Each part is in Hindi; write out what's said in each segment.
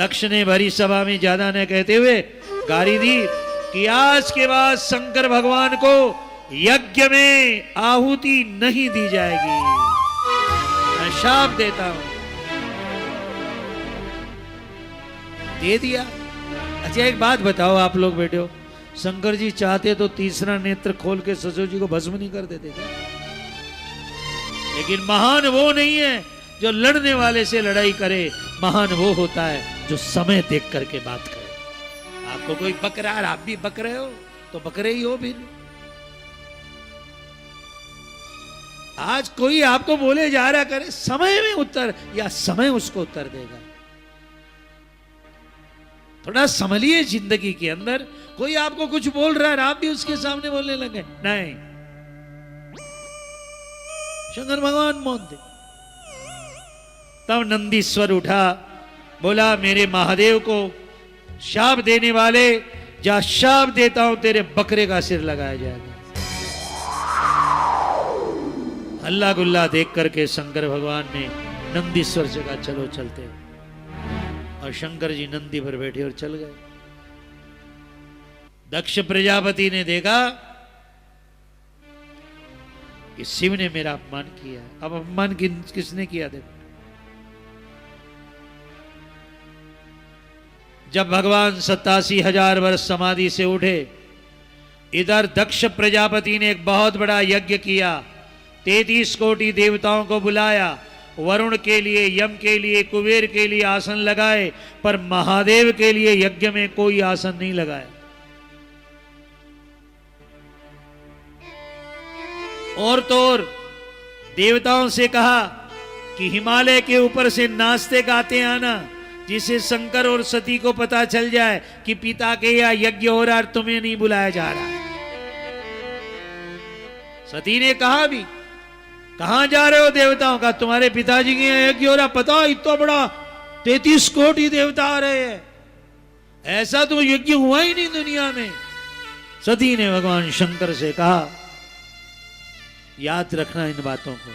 दक्ष ने भरी सभा में ज्यादा न कहते हुए गारी दी कि आज के बाद शंकर भगवान को यज्ञ में आहुति नहीं दी जाएगी, मैं शाप देता हूं। दे दिया। अच्छा एक बात बताओ आप लोग बैठे हो, शंकर जी चाहते तो तीसरा नेत्र खोल के ससुर जी को भस्म नहीं कर देते थे? लेकिन महान वो नहीं है जो लड़ने वाले से लड़ाई करे, महान वो होता है जो समय देख करके बात करे। आपको कोई बक रहा है, आप भी बक रहे हो तो बकरे ही हो फिर। आज कोई आपको बोले जा रहा करे समय में उत्तर, या समय उसको उत्तर देगा। थोड़ा संभलिए जिंदगी के अंदर। कोई आपको कुछ बोल रहा है आप भी उसके सामने बोलने लगे, नहीं। शंकर भगवान मौन थे। तब नंदीश्वर उठा, बोला मेरे महादेव को शाप देने वाले, जा शाप देता हूं तेरे बकरे का सिर लगाया जाएगा। हल्ला गुल्ला देख करके शंकर भगवान ने नंदीश्वर से कहा चलो चलते हैं। और शंकर जी नंदी पर बैठे और चल गए। दक्ष प्रजापति ने देखा कि शिव ने मेरा अपमान किया। अब अपमान किसने किया? देखो, जब भगवान 87,000 वर्ष समाधि से उठे, इधर दक्ष प्रजापति ने एक बहुत बड़ा यज्ञ किया। 33 कोटि देवताओं को बुलाया, वरुण के लिए, यम के लिए, कुबेर के लिए आसन लगाए, पर महादेव के लिए यज्ञ में कोई आसन नहीं लगाया। और तो और देवताओं से कहा कि हिमालय के ऊपर से नाचते गाते आना, जिसे शंकर और सती को पता चल जाए कि पिता के यहाँ यज्ञ हो रहा है, तुम्हें नहीं बुलाया जा रहा। सती ने कहा भी, कहां जा रहे हो देवताओं का? तुम्हारे पिताजी के यहाँ यज्ञ हो रहा, पता इतना बड़ा 33 कोटि देवता आ रहे हैं, ऐसा तो यज्ञ हुआ ही नहीं दुनिया में। सती ने भगवान शंकर से कहा, याद रखना इन बातों को।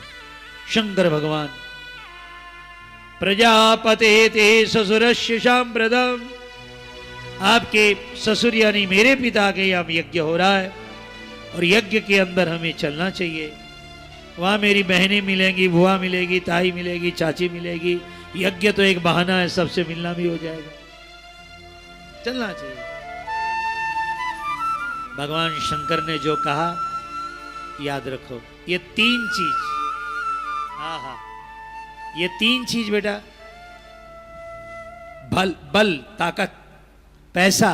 शंकर भगवान, प्रजापते ते ससुरस्य सांप्रदम, आपके ससुर यानी मेरे पिता के यहाँ यज्ञ हो रहा है और यज्ञ के अंदर हमें चलना चाहिए। वहां मेरी बहनें मिलेंगी, बुआ मिलेगी, ताई मिलेगी, चाची मिलेगी। यज्ञ तो एक बहाना है, सबसे मिलना भी हो जाएगा, चलना चाहिए। भगवान शंकर ने जो कहा याद रखो, ये 3 चीज, हाँ, ये 3 चीज बेटा, बल, ताकत, पैसा।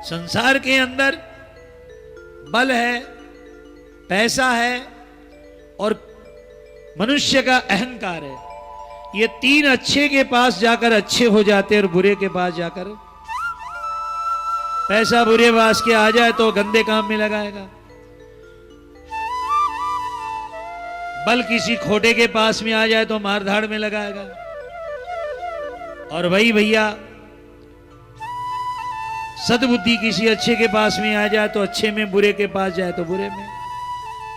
संसार के अंदर बल है, पैसा है और मनुष्य का अहंकार है। ये 3 अच्छे के पास जाकर अच्छे हो जाते हैं और बुरे के पास जाकर, पैसा बुरे पास के आ जाए तो गंदे काम में लगाएगा, बल किसी खोटे के पास में आ जाए तो मारधाड़ में लगाएगा, और वही भैया सद्बुद्धि किसी अच्छे के पास में आ जाए तो अच्छे में, बुरे के पास जाए तो बुरे में।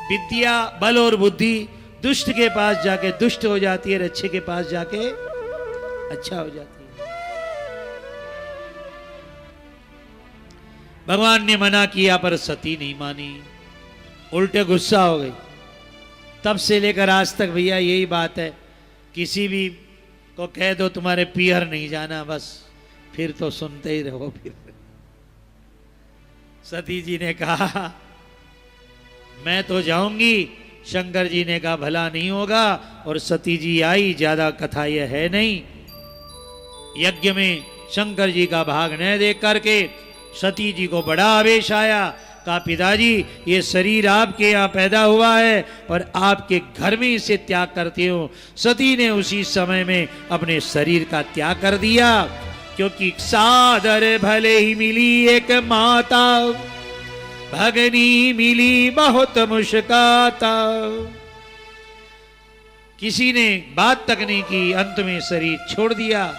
विद्या, बल और बुद्धि दुष्ट के पास जाके दुष्ट हो जाती है, अच्छे के पास जाके अच्छा हो जाती है। भगवान ने मना किया पर सती नहीं मानी, उल्टे गुस्सा हो गई। तब से लेकर आज तक भैया यही बात है, किसी भी को कह दो तुम्हारे पीहर नहीं जाना, बस फिर तो सुनते ही रहो। फिर सती जी ने कहा मैं तो जाऊंगी, शंकर जी ने कहा भला नहीं होगा, और सती जी आई। ज्यादा कथा यह है नहीं, यज्ञ में शंकर जी का भाग न देख करके सती जी को बड़ा आवेश आया। कहा पिताजी ये शरीर आपके यहाँ पैदा हुआ है पर आपके घर में इसे त्याग करते हो। सती ने उसी समय में अपने शरीर का त्याग कर दिया, क्योंकि सादर भले ही मिली एक माता, भगनी मिली बहुत मुस्काता। किसी ने बात तक नहीं की, अंत में शरीर छोड़ दिया।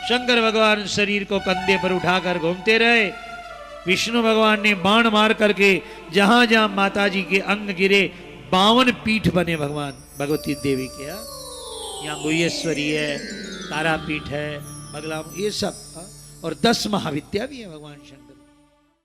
शंकर भगवान शरीर को कंधे पर उठाकर घूमते रहे। विष्णु भगवान ने बाण मार करके जहां जहां माताजी के अंग गिरे 52 पीठ बने भगवान। भगवती देवी के यहाँ गुह्येश्वरी है, तारापीठ है, बगला, ये सब। और 10 महाविद्या भी है भगवान शंकर।